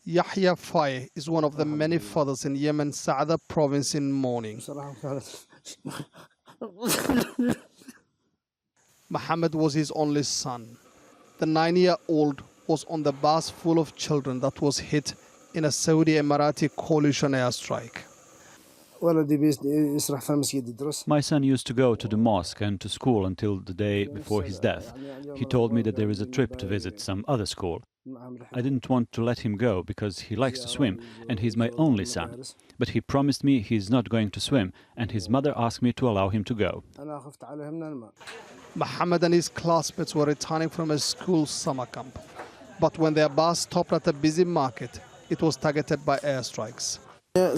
Yahya Faye is one of the many fathers in Yemen's Saada province in mourning. Mohammed was his only son. The 9-year-old was on the bus full of children that was hit in a Saudi-Emirati coalition airstrike. My son used to go to the mosque and to school until the day before his death. He told me that there is a trip to visit some other school. I didn't want to let him go because he likes to swim and he's my only son. But he promised me he's not going to swim, and his mother asked me to allow him to go. Mohammed and his classmates were returning from a school summer camp. But when their bus stopped at a busy market, it was targeted by airstrikes. I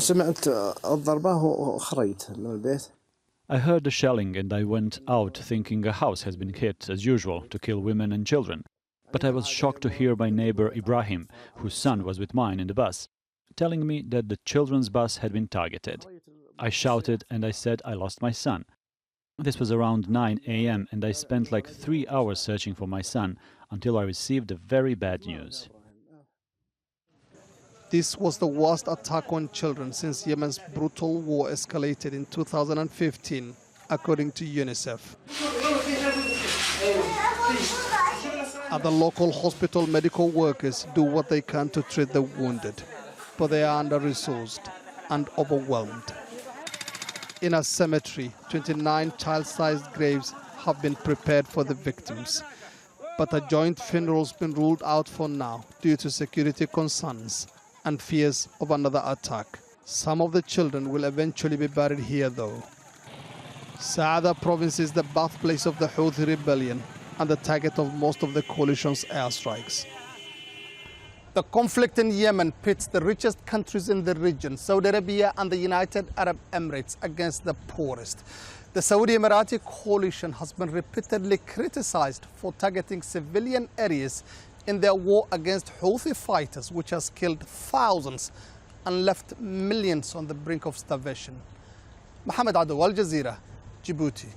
heard the shelling and I went out thinking a house has been hit, as usual, to kill women and children. But I was shocked to hear my neighbor Ibrahim, whose son was with mine in the bus, telling me that the children's bus had been targeted. I shouted and I said I lost my son. This was around 9 a.m. and I spent like 3 hours searching for my son until I received the very bad news. This was the worst attack on children since Yemen's brutal war escalated in 2015, according to UNICEF. Other local hospital medical workers do what they can to treat the wounded, but they are under-resourced and overwhelmed. In a cemetery, 29 child-sized graves have been prepared for the victims, but a joint funeral has been ruled out for now due to security concerns and fears of another attack. Some of the children will eventually be buried here though. Saada province is the birthplace of the Houthi rebellion and the target of most of the coalition's airstrikes. The conflict in Yemen pits the richest countries in the region, Saudi Arabia and the United Arab Emirates, against the poorest. The Saudi-Emirati coalition has been repeatedly criticized for targeting civilian areas in their war against Houthi fighters, which has killed thousands and left millions on the brink of starvation. Mohammed, Adow, Al Jazeera, Djibouti.